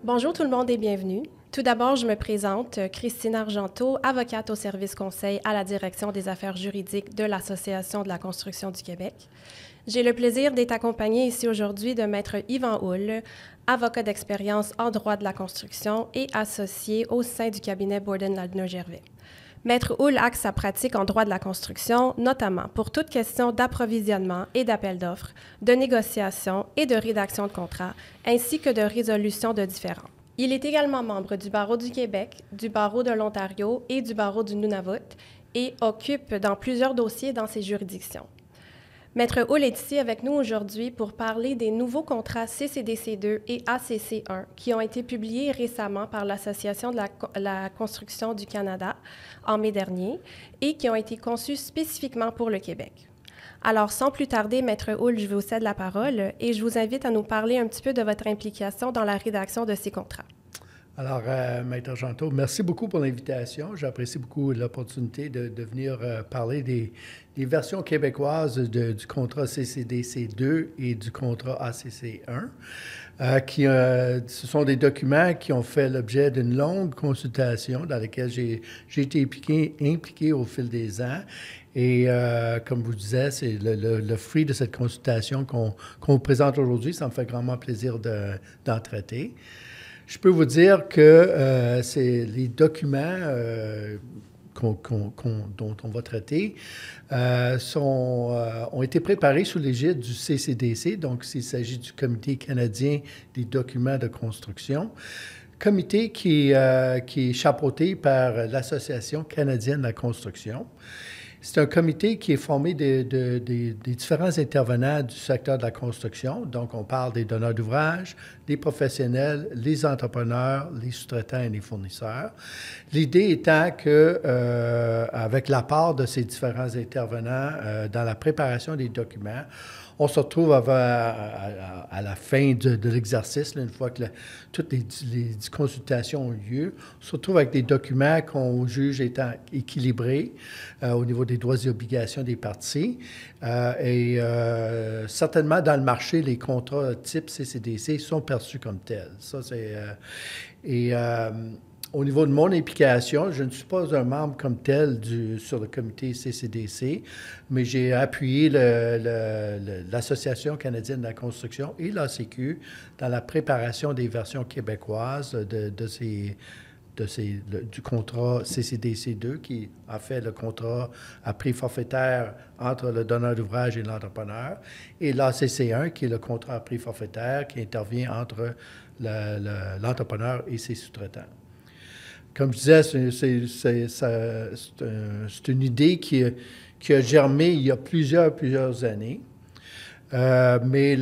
Bonjour tout le monde et bienvenue. Tout d'abord, je me présente, Christine Argenteau, avocate au service conseil à la direction des affaires juridiques de l'Association de la construction du Québec. J'ai le plaisir d'être accompagnée ici aujourd'hui de Maître Yvan Houle, avocat d'expérience en droit de la construction et associé au sein du cabinet Borden-Ladner-Gervais. Maître Houle axe sa pratique en droit de la construction, notamment pour toute question d'approvisionnement et d'appel d'offres, de négociation et de rédaction de contrats, ainsi que de résolution de différends. Il est également membre du Barreau du Québec, du Barreau de l'Ontario et du Barreau du Nunavut et occupe dans plusieurs dossiers dans ces juridictions. Maître Houle est ici avec nous aujourd'hui pour parler des nouveaux contrats CCDC2 et ACC1 qui ont été publiés récemment par l'Association de la construction du Canada en mai dernier et qui ont été conçus spécifiquement pour le Québec. Alors, sans plus tarder, Maître Houle, je vous cède la parole et je vous invite à nous parler un petit peu de votre implication dans la rédaction de ces contrats. Alors, Maître Argenteau, merci beaucoup pour l'invitation. J'apprécie beaucoup l'opportunité de venir parler des versions québécoises du contrat CCDC2 et du contrat ACC1. Ce sont des documents qui ont fait l'objet d'une longue consultation dans laquelle j'ai été impliqué au fil des ans. Et comme vous disiez, c'est le fruit de cette consultation qu'on vous présente aujourd'hui. Ça me fait grandement plaisir d'en traiter. Je peux vous dire que les documents dont on va traiter ont été préparés sous l'égide du CCDC, donc il s'agit du Comité canadien des documents de construction, comité qui est chapeauté par l'Association canadienne de la construction. C'est un comité qui est formé des différents intervenants du secteur de la construction. Donc, on parle des donneurs d'ouvrage, des professionnels, les entrepreneurs, les sous-traitants et les fournisseurs. L'idée étant que, avec l'apport de ces différents intervenants dans la préparation des documents, on se retrouve à la fin de l'exercice, une fois que toutes les consultations ont eu lieu, on se retrouve avec des documents qu'on juge étant équilibrés au niveau des droits et obligations des parties. Certainement, dans le marché, les contrats type CCDC sont perçus comme tels. Ça, au niveau de mon implication, je ne suis pas un membre comme tel sur le comité CCDC, mais j'ai appuyé l'Association canadienne de la construction et l'ACQ dans la préparation des versions québécoises du contrat CCDC2, qui a fait le contrat à prix forfaitaire entre le donneur d'ouvrage et l'entrepreneur, et l'ACC1, qui est le contrat à prix forfaitaire qui intervient entre l'entrepreneur et ses sous-traitants. Comme je disais, c'est une idée qui a germé il y a plusieurs années. Mais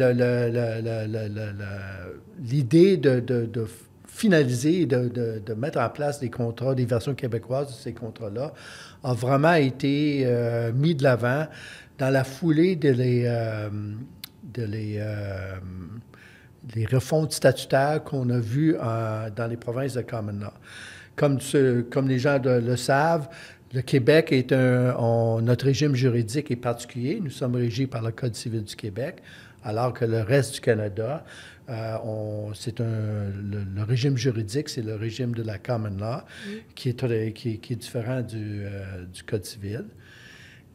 l'idée de finaliser et de mettre en place des contrats, des versions québécoises de ces contrats-là, a vraiment été mis de l'avant dans la foulée les refontes statutaires qu'on a vues dans les provinces de Common Law. Comme les gens le savent, le Québec notre régime juridique est particulier. Nous sommes régis par le Code civil du Québec, alors que le reste du Canada, le régime juridique, c'est le régime de la Common Law, qui est différent du Code civil.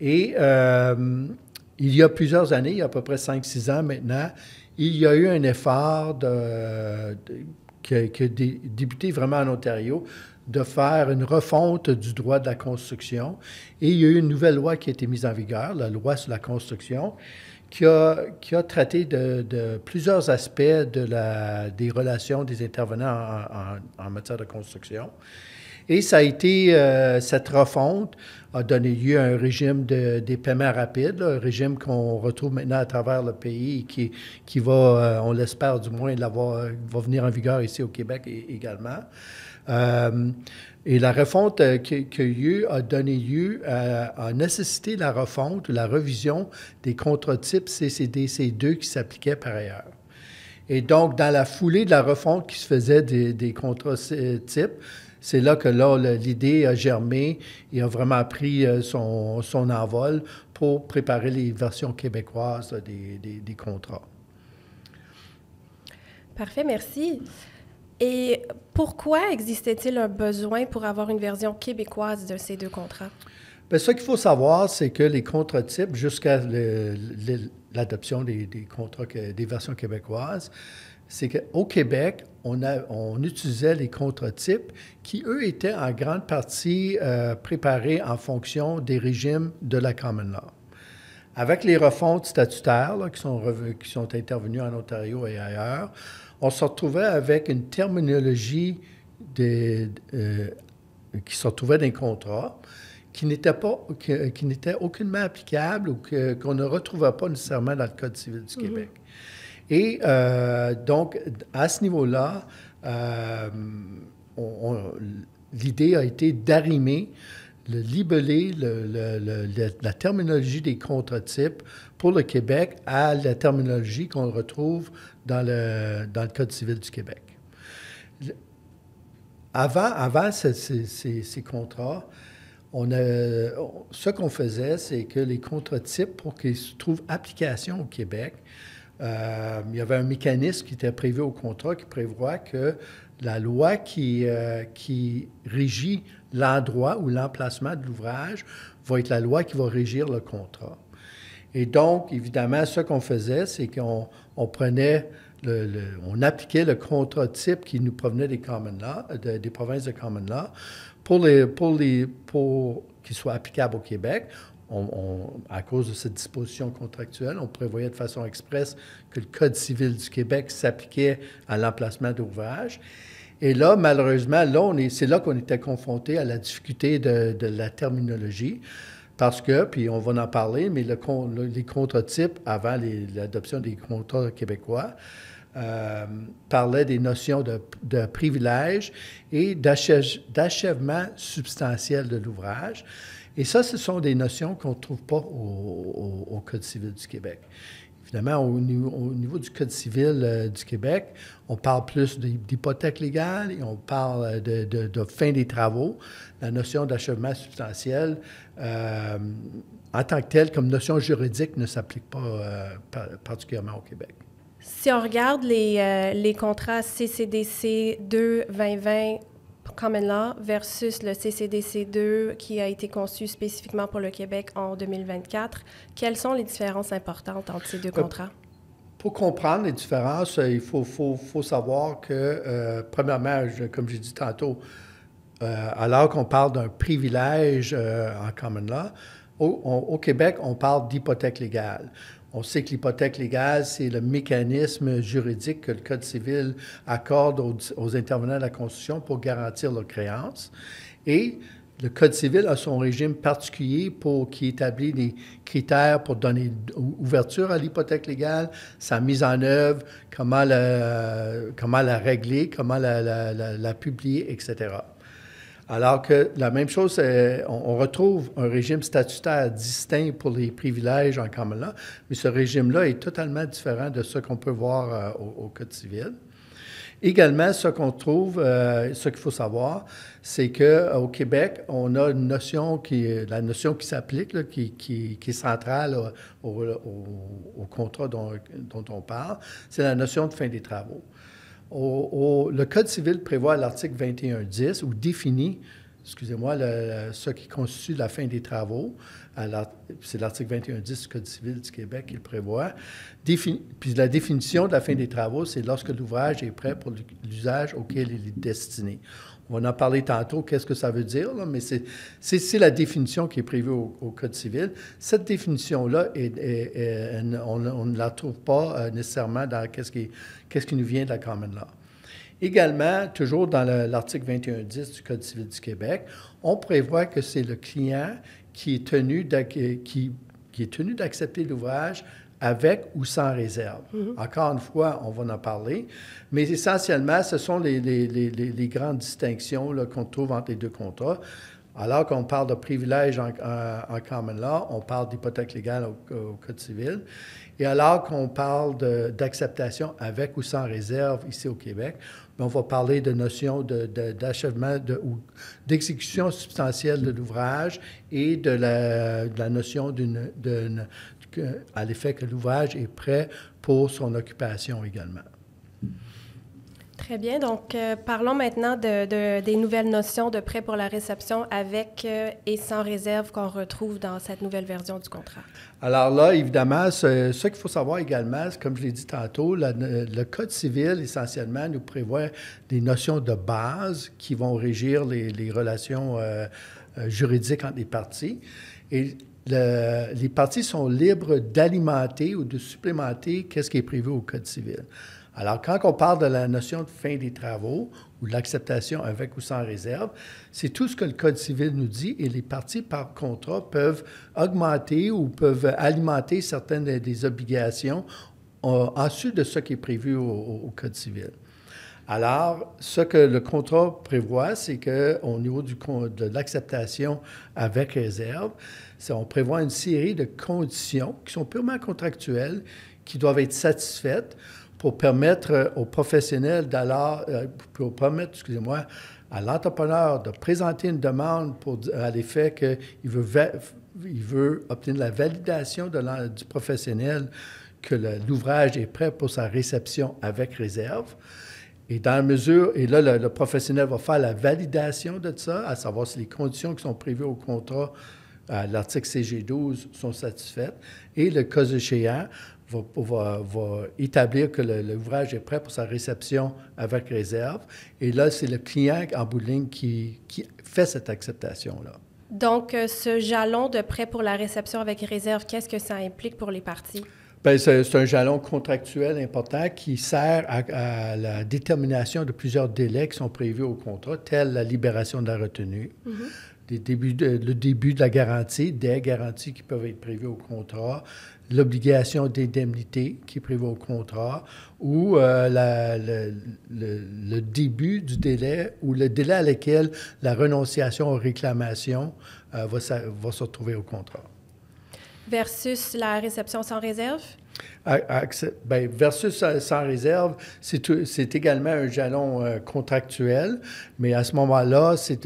Et il y a plusieurs années, il y a à peu près 5-6 ans maintenant, il y a eu un effort qui a débuté vraiment en Ontario, de faire une refonte du droit de la construction. Et il y a eu une nouvelle loi qui a été mise en vigueur, la loi sur la construction, qui a traité de plusieurs aspects des relations des intervenants en matière de construction. Et ça a été, cette refonte a donné lieu à un régime des paiements rapides, un régime qu'on retrouve maintenant à travers le pays et qui va, on l'espère du moins, va venir en vigueur ici au Québec également. Et la refonte qu'il y a eu a donné lieu à nécessiter la refonte ou la revision des contrats types CCDC2 qui s'appliquaient par ailleurs. Et donc, dans la foulée de la refonte qui se faisait des contrats types, c'est là que l'idée a germé et a vraiment pris son envol pour préparer les versions québécoises des contrats. Parfait, merci. Et pourquoi existait-il un besoin pour avoir une version québécoise de ces deux contrats? Bien, ce qu'il faut savoir, c'est que les contrats types, jusqu'à l'adoption des contrats, des versions québécoises, c'est qu'au Québec, on utilisait les contrats types qui, eux, étaient en grande partie préparés en fonction des régimes de la Common Law. Avec les refontes statutaires là, qui sont intervenues en Ontario et ailleurs, on se retrouvait avec une terminologie qui se retrouvait dans les contrats qui n'était aucunement applicable ou qu'on ne retrouvait pas nécessairement dans le Code civil du Québec. Et donc, à ce niveau-là, l'idée a été d'arrimer, le libeller la terminologie des contrats types pour le Québec à la terminologie qu'on retrouve dans le Code civil du Québec. Avant ces contrats, ce qu'on faisait, c'est que les contrats types, pour qu'ils trouvent application au Québec, il y avait un mécanisme qui était prévu au contrat qui prévoit que la loi qui régit l'endroit ou l'emplacement de l'ouvrage va être la loi qui va régir le contrat. Et donc, évidemment, ce qu'on faisait, c'est qu'on prenait on appliquait le contrat type qui nous provenait des Common Law, des provinces de Common Law, pour qu'il soit applicable au Québec. À cause de cette disposition contractuelle, on prévoyait de façon expresse que le Code civil du Québec s'appliquait à l'emplacement d'ouvrage. Et là, malheureusement, c'est là qu'on était confronté à la difficulté de la terminologie, parce que, puis on va en parler, mais les contrats types, avant l'adoption des contrats québécois, parlaient des notions de privilège et d'achèvement substantiel de l'ouvrage. Et ça, ce sont des notions qu'on ne trouve pas au Code civil du Québec. Évidemment, au niveau du Code civil du Québec, on parle plus d'hypothèque légale et on parle de fin des travaux. La notion d'achèvement substantiel, en tant que telle, comme notion juridique, ne s'applique pas particulièrement au Québec. Si on regarde les contrats CCDC 2-2020 Common Law versus le CCDC 2 qui a été conçu spécifiquement pour le Québec en 2024, quelles sont les différences importantes entre ces deux contrats? Pour comprendre les différences, il faut savoir que, premièrement, comme j'ai dit tantôt, alors qu'on parle d'un privilège en Common Law, au Québec, on parle d'hypothèque légale. On sait que l'hypothèque légale, c'est le mécanisme juridique que le Code civil accorde aux intervenants de la Constitution pour garantir leurs créances. Et le Code civil a son régime particulier qui établit des critères pour donner ouverture à l'hypothèque légale, sa mise en œuvre, comment la régler, comment la publier, etc. Alors que la même chose, on retrouve un régime statutaire distinct pour les privilèges en Common Law, mais ce régime-là est totalement différent de ce qu'on peut voir au Code civil. Également, ce qu'on trouve, ce qu'il faut savoir, c'est qu'au Québec, on a une notion la notion qui s'applique, là, qui est centrale au contrat dont on parle, c'est la notion de fin des travaux. Le Code civil prévoit à l'article 21.10 ou définit, ce qui constitue la fin des travaux. C'est l'article 21.10 du Code civil du Québec qui le prévoit. Puis la définition de la fin des travaux, c'est lorsque l'ouvrage est prêt pour l'usage auquel il est destiné. On va en parler tantôt, qu'est-ce que ça veut dire, là, mais c'est la définition qui est prévue au Code civil. Cette définition-là, on ne la trouve pas nécessairement dans qu'est-ce qui nous vient de la Common Law. Également, toujours dans l'article 21.10 du Code civil du Québec, on prévoit que c'est le client qui est tenu d'accepter l'ouvrage avec ou sans réserve. Encore une fois, on va en parler, mais essentiellement, ce sont les grandes distinctions là, qu'on trouve entre les deux contrats. Alors qu'on parle de privilèges en Common Law, on parle d'hypothèque légale au Code civil. Et alors qu'on parle d'acceptation avec ou sans réserve ici au Québec, on va parler de notion d'achèvement ou d'exécution substantielle de l'ouvrage et de la notion à l'effet que l'ouvrage est prêt pour son occupation également. Très bien. Donc, parlons maintenant des nouvelles notions de prêt pour la réception avec et sans réserve qu'on retrouve dans cette nouvelle version du contrat. Alors là, évidemment, ce qu'il faut savoir également, comme je l'ai dit tantôt, le Code civil, essentiellement, nous prévoit des notions de base qui vont régir les relations juridiques entre les parties. Et les parties sont libres d'alimenter ou de supplémenter ce qui est prévu au Code civil. Alors, quand on parle de la notion de fin des travaux ou de l'acceptation avec ou sans réserve, c'est tout ce que le Code civil nous dit et les parties par contrat peuvent augmenter ou peuvent alimenter certaines des obligations en sus de ce qui est prévu au Code civil. Alors, ce que le contrat prévoit, c'est qu'au niveau de l'acceptation avec réserve, on prévoit une série de conditions qui sont purement contractuelles, qui doivent être satisfaites pour permettre aux professionnels pour permettre, à l'entrepreneur de présenter une demande à l'effet qu'il veut obtenir la validation du professionnel que l'ouvrage est prêt pour sa réception avec réserve. Et dans la mesure, et là, le professionnel va faire la validation de ça, à savoir si les conditions qui sont prévues au contrat à l'article CG12 sont satisfaites. Et le cas échéant va établir que l'ouvrage est prêt pour sa réception avec réserve. Et là, c'est le client en bout de ligne qui fait cette acceptation-là. Donc, ce jalon de prêt pour la réception avec réserve, qu'est-ce que ça implique pour les parties? Bien, c'est un jalon contractuel important qui sert à la détermination de plusieurs délais qui sont prévus au contrat, tels la libération de la retenue, le début de la garantie, des garanties qui peuvent être prévues au contrat, l'obligation d'indemnité qui est prévue au contrat, ou le début du délai ou le délai à lequel la renonciation aux réclamations va se retrouver au contrat. Versus la réception sans réserve? Bien, versus sans réserve, c'est également un jalon contractuel, mais à ce moment-là, c'est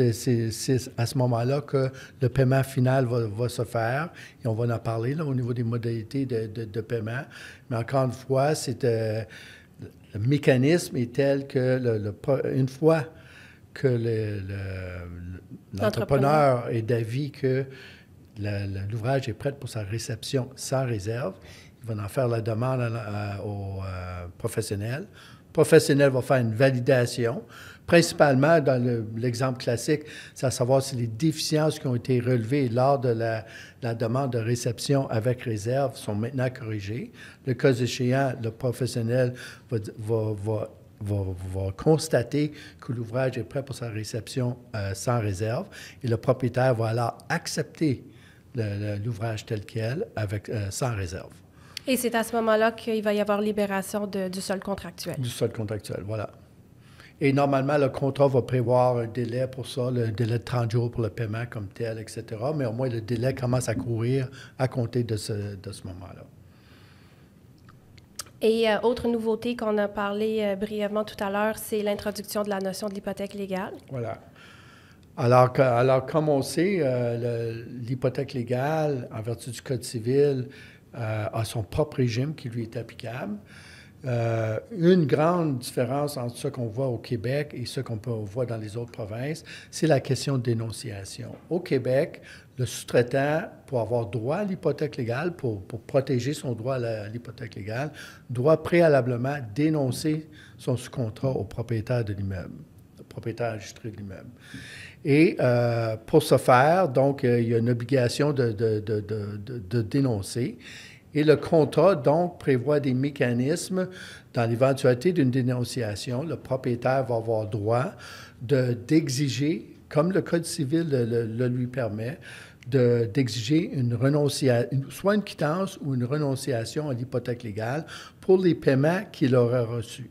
à ce moment-là que le paiement final va se faire, et on va en parler là, au niveau des modalités de paiement. Mais encore une fois, le mécanisme est tel que une fois que l'entrepreneur est d'avis que l'ouvrage est prêt pour sa réception sans réserve, il va en faire la demande au professionnel. Le professionnel va faire une validation. Principalement, dans l'exemple classique, c'est à savoir si les déficiences qui ont été relevées lors de la demande de réception avec réserve sont maintenant corrigées. Le cas échéant, le professionnel va constater que l'ouvrage est prêt pour sa réception sans réserve et le propriétaire va alors accepter l'ouvrage tel quel sans réserve. Et c'est à ce moment-là qu'il va y avoir libération du sol contractuel. Du sol contractuel, voilà. Et normalement, le contrat va prévoir un délai pour ça, le délai de 30 jours pour le paiement comme tel, etc. Mais au moins, le délai commence à courir à compter de ce moment-là. Et autre nouveauté qu'on a parlé brièvement tout à l'heure, c'est l'introduction de la notion de l'hypothèque légale. Voilà. Alors, comme on sait, l'hypothèque légale, en vertu du Code civil, a son propre régime qui lui est applicable. Une grande différence entre ce qu'on voit au Québec et ce qu'on voit dans les autres provinces, c'est la question de dénonciation. Au Québec, le sous-traitant, pour avoir droit à l'hypothèque légale, pour protéger son droit à l'hypothèque légale, doit préalablement dénoncer son sous-contrat au propriétaire de l'immeuble, au propriétaire enregistré de l'immeuble. Et pour ce faire, donc, il y a une obligation de dénoncer. Et le contrat, donc, prévoit des mécanismes dans l'éventualité d'une dénonciation. Le propriétaire va avoir droit d'exiger, comme le Code civil le lui permet, d'exiger soit une quittance ou une renonciation à l'hypothèque légale pour les paiements qu'il aurait reçus.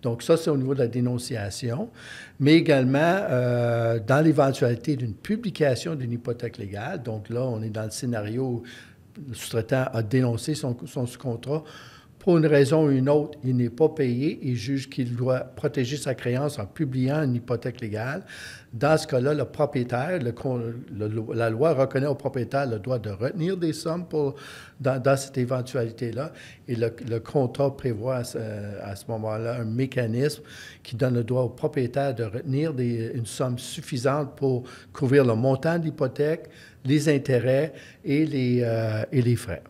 Donc, ça, c'est au niveau de la dénonciation, mais également dans l'éventualité d'une publication d'une hypothèque légale. Donc là, on est dans le scénario où le sous-traitant a dénoncé son sous-contrat pour une raison ou une autre, il n'est pas payé et juge qu'il doit protéger sa créance en publiant une hypothèque légale, dans ce cas-là, le propriétaire, la loi reconnaît au propriétaire le droit de retenir des sommes dans cette éventualité-là. Et le contrat prévoit à ce moment-là un mécanisme qui donne le droit au propriétaire de retenir une somme suffisante pour couvrir le montant de l'hypothèque, les intérêts et les frais.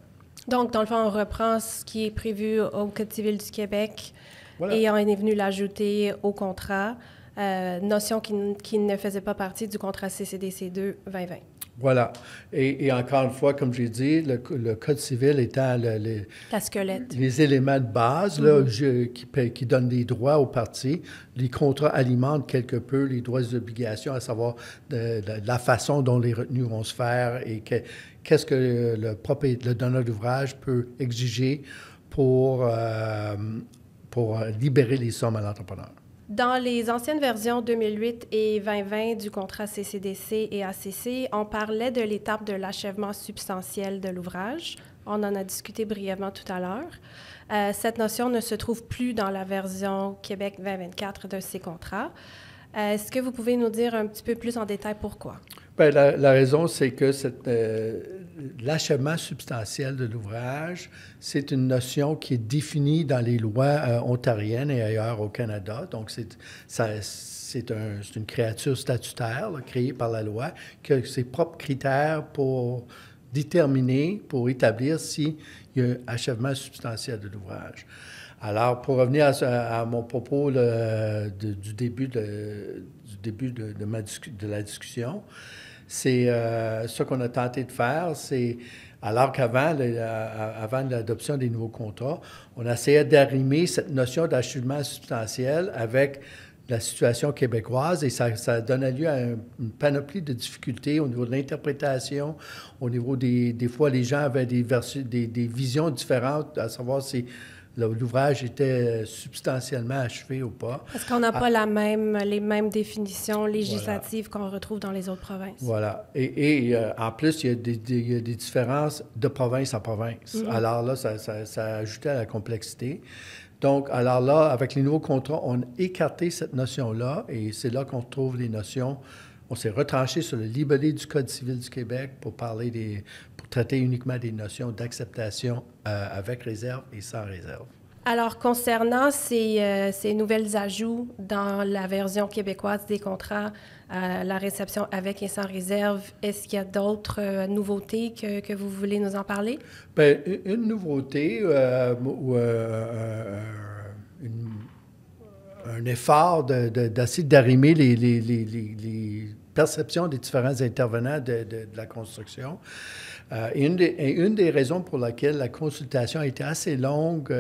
Donc, dans le fond, on reprend ce qui est prévu au Code civil du Québec Voilà. et on est venu l'ajouter au contrat, notion qui ne faisait pas partie du contrat CCDC 2 2020. Voilà. Et encore une fois, comme j'ai dit, le Code civil étant La squelette. les éléments de base là, qui donnent des droits aux parties, les contrats alimentent quelque peu les droits et obligations, à savoir la façon dont les retenues vont se faire et qu'est-ce que le donneur d'ouvrage peut exiger pour libérer les sommes à l'entrepreneur. Dans les anciennes versions 2008 et 2020 du contrat CCDC et ACC, on parlait de l'étape de l'achèvement substantiel de l'ouvrage. On en a discuté brièvement tout à l'heure. Cette notion ne se trouve plus dans la version Québec 2024 de ces contrats. Est-ce que vous pouvez nous dire un petit peu plus en détail pourquoi? Bien, la raison, c'est que l'achèvement substantiel de l'ouvrage, c'est une notion qui est définie dans les lois ontariennes et ailleurs au Canada. Donc, c'est une créature statutaire là, créée par la loi qui a ses propres critères pour déterminer, pour établir s'il y a un achèvement substantiel de l'ouvrage. Alors, pour revenir à mon propos du début de la discussion, c'est ce qu'on a tenté de faire, c'est, alors qu'avant avant l'adoption des nouveaux contrats, on essayait d'arrimer cette notion d'achèvement substantiel avec la situation québécoise et ça donnait lieu à une panoplie de difficultés au niveau de l'interprétation, au niveau des fois les gens avaient des visions différentes, à savoir si l'ouvrage était substantiellement achevé ou pas. Est-ce qu'on n'a pas les mêmes définitions législatives qu'on retrouve dans les autres provinces? Voilà. Et en plus, il y a des différences de province en province. Mm-hmm. Alors là, ça ajoutait à la complexité. Donc, alors là, avec les nouveaux contrats, on a écarté cette notion-là et c'est là qu'on retrouve les notions. On s'est retranché sur le libellé du Code civil du Québec pour traiter uniquement des notions d'acceptation avec réserve et sans réserve. Alors, concernant ces nouvelles ajouts dans la version québécoise des contrats, la réception avec et sans réserve, est-ce qu'il y a d'autres nouveautés que vous voulez nous en parler? Bien, une nouveauté ou un effort d'essayer d'arrimer les perceptions des différents intervenants de la construction. Et une des raisons pour laquelle la consultation a été assez longue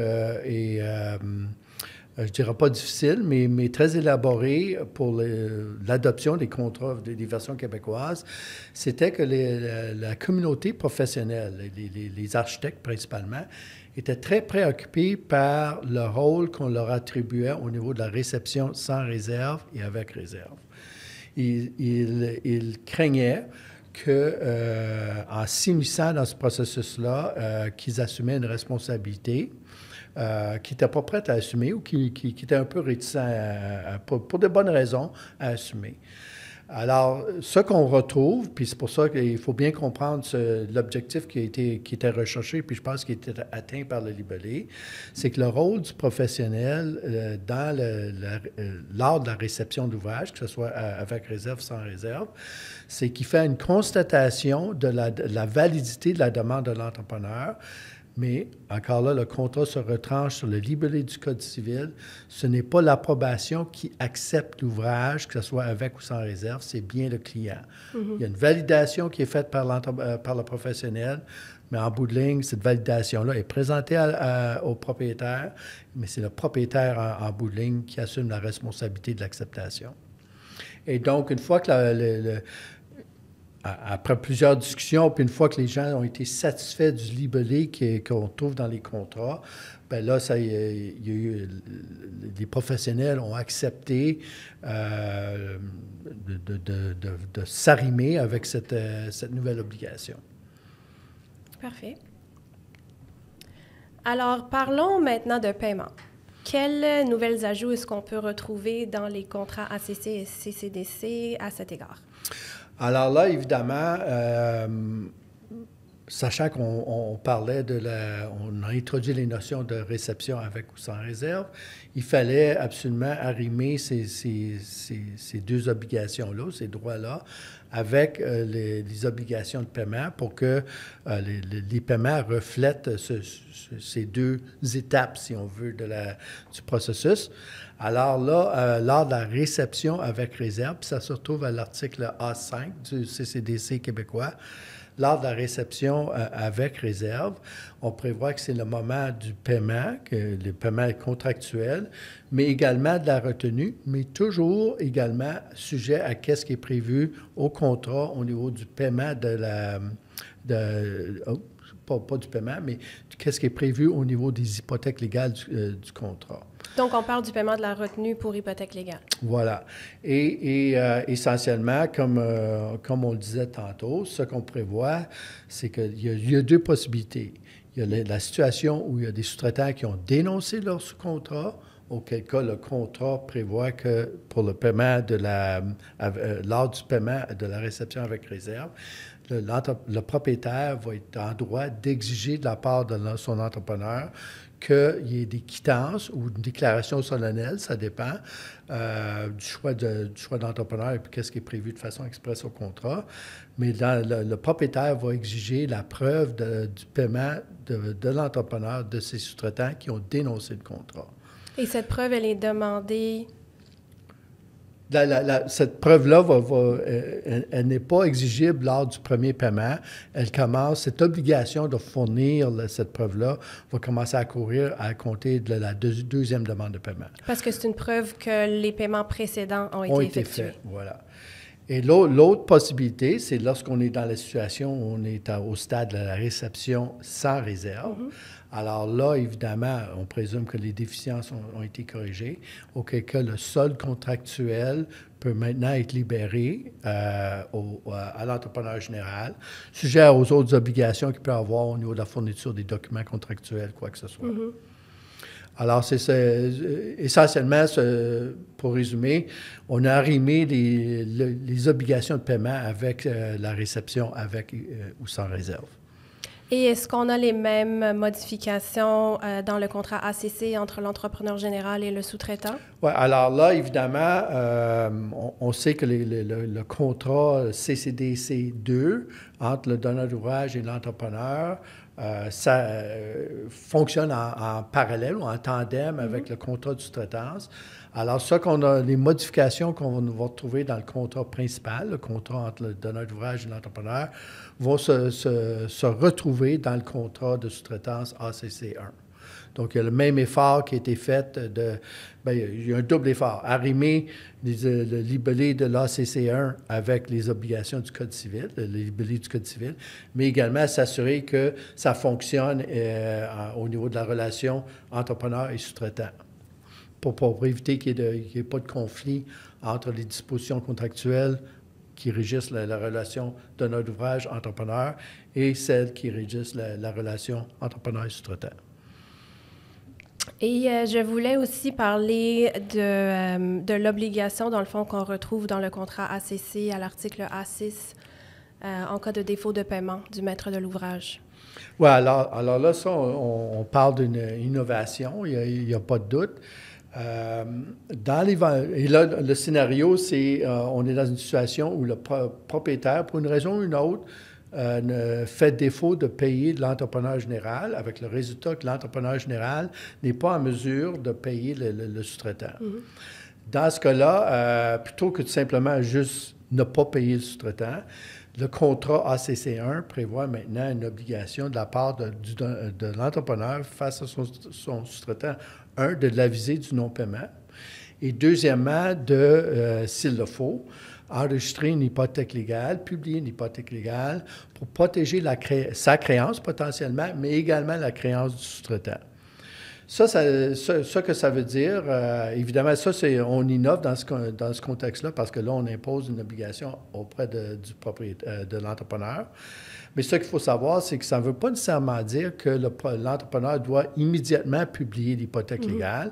et, je dirais pas difficile, mais très élaborée pour l'adoption des contrats des versions québécoises, c'était que la communauté professionnelle, les architectes principalement, étaient très préoccupés par le rôle qu'on leur attribuait au niveau de la réception sans réserve et avec réserve. Ils craignaient qu'en s'immisçant dans ce processus-là, qu'ils assumaient une responsabilité qu'ils n'étaient pas prêts à assumer ou qui étaient un peu réticents, pour de bonnes raisons, à assumer. Alors, ce qu'on retrouve, puis c'est pour ça qu'il faut bien comprendre l'objectif qui était recherché, puis je pense qu'il était atteint par le libellé, c'est que le rôle du professionnel lors de la réception d'ouvrage, que ce soit avec réserve, sans réserve, c'est qu'il fait une constatation de la validité de la demande de l'entrepreneur. Mais, encore là, le contrat se retranche sur le libellé du Code civil. Ce n'est pas l'approbation qui accepte l'ouvrage, que ce soit avec ou sans réserve, c'est bien le client. Mm-hmm. Il y a une validation qui est faite par le professionnel, mais en bout de ligne, cette validation-là est présentée au propriétaire, mais c'est le propriétaire en bout de ligne qui assume la responsabilité de l'acceptation. Et donc, une fois que après plusieurs discussions, puis une fois que les gens ont été satisfaits du libellé qu'on trouve dans les contrats, bien là, les professionnels ont accepté de s'arrimer avec cette nouvelle obligation. Parfait. Alors, parlons maintenant de paiement. Quels nouvelles ajouts est-ce qu'on peut retrouver dans les contrats ACC et CCDC à cet égard? Alors là, évidemment, sachant qu'on parlait on a introduit les notions de réception avec ou sans réserve, il fallait absolument arrimer ces deux obligations-là, ces droits-là, avec les obligations de paiement pour que les paiements reflètent ces deux étapes, si on veut, du processus. Alors là, lors de la réception avec réserve, ça se retrouve à l'article A5 du CCDC québécois. Lors de la réception avec réserve, on prévoit que c'est le moment du paiement, que le paiement est contractuel, mais également de la retenue, mais toujours également sujet à ce qui est prévu au contrat au niveau du paiement pas du paiement, mais qu'est-ce qui est prévu au niveau des hypothèques légales du contrat. Donc, on parle du paiement de la retenue pour hypothèque légale. Voilà. Et essentiellement, comme on le disait tantôt, ce qu'on prévoit, c'est qu'il y a deux possibilités. Il y a la situation où il y a des sous-traitants qui ont dénoncé leur sous-contrat, auquel cas le contrat prévoit que pour le paiement lors du paiement de la réception avec réserve, le propriétaire va être en droit d'exiger de la part de son entrepreneur qu'il y ait des quittances ou une déclaration solennelle, ça dépend du choix d'entrepreneur et puis qu'est-ce qui est prévu de façon expresse au contrat. Mais le propriétaire va exiger la preuve du paiement de l'entrepreneur, de ses sous-traitants qui ont dénoncé le contrat. Et cette preuve, elle est demandée... Cette preuve-là, elle n'est pas exigible lors du premier paiement. Cette obligation de fournir cette preuve-là va commencer à courir à compter de la deuxième demande de paiement. Parce que c'est une preuve que les paiements précédents ont été effectués. Faits, voilà. Et l'autre possibilité, c'est lorsqu'on est dans la situation où on est au stade de la réception sans réserve. Mm-hmm. Alors là, évidemment, on présume que les déficiences ont été corrigées, auquel cas le solde contractuel peut maintenant être libéré à l'entrepreneur général, sujet aux autres obligations qu'il peut avoir au niveau de la fourniture des documents contractuels, quoi que ce soit. Mm-hmm. Alors, essentiellement, pour résumer, on a arrimé les obligations de paiement avec la réception avec ou sans réserve. Et est-ce qu'on a les mêmes modifications dans le contrat ACC entre l'entrepreneur général et le sous-traitant? Oui, alors là, évidemment, on sait que le contrat CCDC 2 entre le donneur d'ouvrage et l'entrepreneur, ça fonctionne en parallèle ou en tandem avec le contrat de sous-traitance. Alors, les modifications qu'on va retrouver dans le contrat principal, le contrat entre le donneur d'ouvrage et l'entrepreneur, vont se retrouver dans le contrat de sous-traitance ACC 1. Donc, il y a le même effort qui a été fait il y a un double effort. Arrimer le libellé de l'ACC 1 avec les obligations du Code civil, le libellé du Code civil, mais également s'assurer que ça fonctionne au niveau de la relation entrepreneur et sous-traitant, pour éviter qu'il n'y ait pas de conflit entre les dispositions contractuelles qui régissent la relation donneur d'ouvrage entrepreneur et celles qui régissent la relation entrepreneur et sous-traitant. Et je voulais aussi parler de l'obligation, dans le fond, qu'on retrouve dans le contrat ACC à l'article A6 en cas de défaut de paiement du maître de l'ouvrage. Oui, alors là, ça, on parle d'une innovation, il n'y a pas de doute. Et là, le scénario, c'est on est dans une situation où le propriétaire, pour une raison ou une autre, fait défaut de payer de l'entrepreneur général, avec le résultat que l'entrepreneur général n'est pas en mesure de payer le sous-traitant. Mm-hmm. Dans ce cas-là, plutôt que de simplement juste ne pas payer le sous-traitant, le contrat ACC1 prévoit maintenant une obligation de la part de l'entrepreneur face à son sous-traitant, de l'aviser du non-paiement, et deuxièmement, s'il le faut, enregistrer une hypothèque légale, publier une hypothèque légale pour protéger sa créance potentiellement, mais également la créance du sous-traitant. Ça que ça veut dire, évidemment, on innove dans ce contexte-là parce que là, on impose une obligation auprès de l'entrepreneur. Mais ce qu'il faut savoir, c'est que ça ne veut pas nécessairement dire que l'entrepreneur doit immédiatement publier l'hypothèque légale.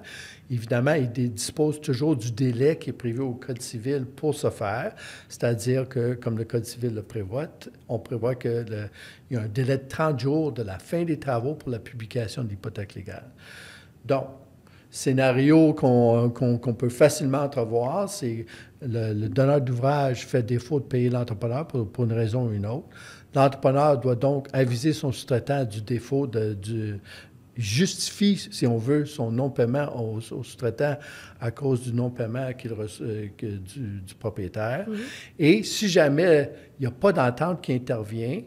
Évidemment, il dispose toujours du délai qui est prévu au Code civil pour ce faire, c'est-à-dire que, comme le Code civil le prévoit, on prévoit qu'il y a un délai de 30 jours de la fin des travaux pour la publication de l'hypothèque légale. Donc, scénario qu'on peut facilement entrevoir, c'est le donneur d'ouvrage fait défaut de payer l'entrepreneur pour une raison ou une autre. L'entrepreneur doit donc aviser son sous-traitant du défaut justifie, si on veut, son non-paiement au sous-traitant à cause du non-paiement du propriétaire. Et si jamais il n'y a pas d'entente qui intervient,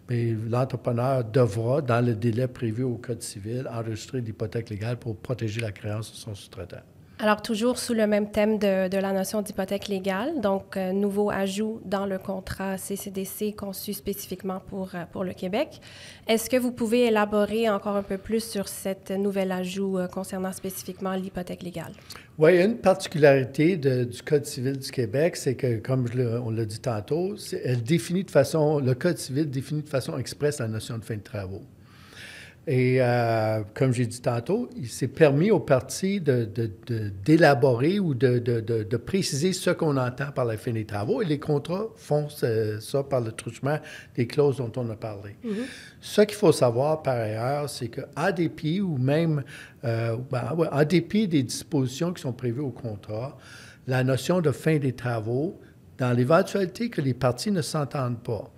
bien, l'entrepreneur devra, dans le délai prévu au Code civil, enregistrer l'hypothèque légale pour protéger la créance de son sous-traitant. Alors, toujours sous le même thème de la notion d'hypothèque légale, donc nouveau ajout dans le contrat CCDC conçu spécifiquement pour le Québec. Est-ce que vous pouvez élaborer encore un peu plus sur cet nouvel ajout concernant spécifiquement l'hypothèque légale? Oui, une particularité du Code civil du Québec, c'est que, comme on l'a dit tantôt, le Code civil définit de façon expresse la notion de fin de travaux. Et comme j'ai dit tantôt, il s'est permis aux parties d'élaborer ou de préciser ce qu'on entend par la fin des travaux. Et les contrats font ça par le truchement des clauses dont on a parlé. Ce qu'il faut savoir par ailleurs, c'est qu'en dépit ou même en dépit des dispositions qui sont prévues au contrat, la notion de fin des travaux, dans l'éventualité que les parties ne s'entendent pas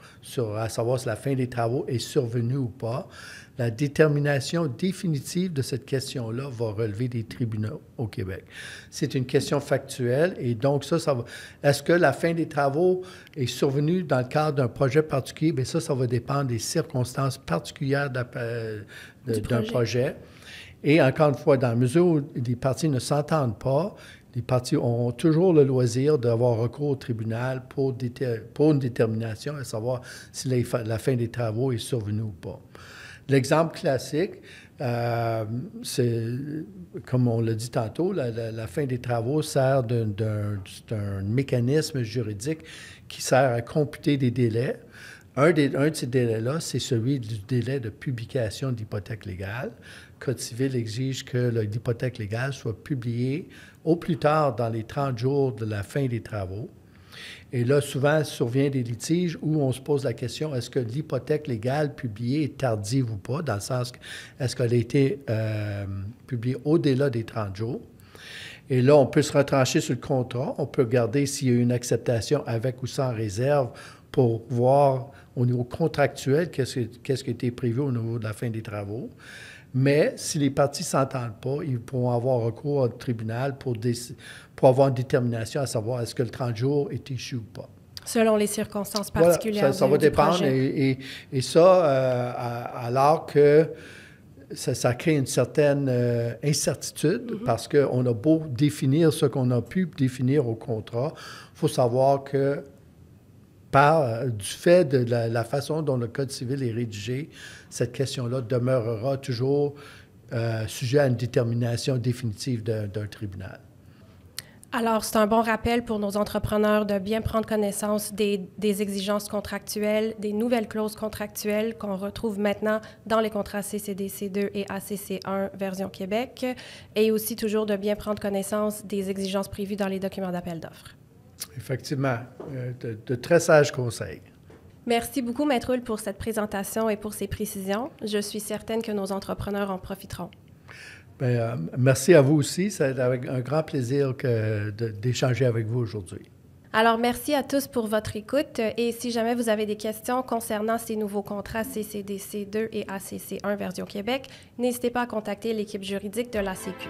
à savoir si la fin des travaux est survenue ou pas, la détermination définitive de cette question-là va relever des tribunaux au Québec. C'est une question factuelle et donc ça va... Est-ce que la fin des travaux est survenue dans le cadre d'un projet particulier? Bien ça va dépendre des circonstances particulières d'un projet. Et encore une fois, dans la mesure où les parties ne s'entendent pas, les parties ont toujours le loisir d'avoir recours au tribunal pour une détermination, à savoir si la fin des travaux est survenue ou pas. L'exemple classique, c'est, comme on l'a dit tantôt, la fin des travaux sert d'un mécanisme juridique qui sert à computer des délais. Un de ces délais-là, c'est celui du délai de publication de l'hypothèque légale. Le Code civil exige que l'hypothèque légale soit publiée au plus tard dans les 30 jours de la fin des travaux. Et là, souvent, survient des litiges où on se pose la question, est-ce que l'hypothèque légale publiée est tardive ou pas, dans le sens, est-ce qu'elle a été publiée au-delà des 30 jours? Et là, on peut se retrancher sur le contrat, on peut regarder s'il y a eu une acceptation avec ou sans réserve pour voir au niveau contractuel qu'est-ce qui a été prévu au niveau de la fin des travaux. Mais si les parties ne s'entendent pas, ils pourront avoir recours au tribunal pour avoir une détermination à savoir est-ce que le 30 jours est échu ou pas. Selon les circonstances particulières voilà, ça va dépendre. Projet. Et ça, alors que ça crée une certaine incertitude parce qu'on a beau définir ce qu'on a pu définir au contrat, il faut savoir que du fait de la façon dont le Code civil est rédigé, cette question-là demeurera toujours sujet à une détermination définitive d'un tribunal. Alors, c'est un bon rappel pour nos entrepreneurs de bien prendre connaissance des exigences contractuelles, des nouvelles clauses contractuelles qu'on retrouve maintenant dans les contrats CCDC2 et ACC1 version Québec, et aussi toujours de bien prendre connaissance des exigences prévues dans les documents d'appel d'offres. Effectivement, de très sages conseils. Merci beaucoup, Maître Hull, pour cette présentation et pour ces précisions. Je suis certaine que nos entrepreneurs en profiteront. Bien, merci à vous aussi. C'est avec un grand plaisir d'échanger avec vous aujourd'hui. Alors, merci à tous pour votre écoute. Et si jamais vous avez des questions concernant ces nouveaux contrats CCDC2 et ACC1 version Québec, n'hésitez pas à contacter l'équipe juridique de l'ACQ.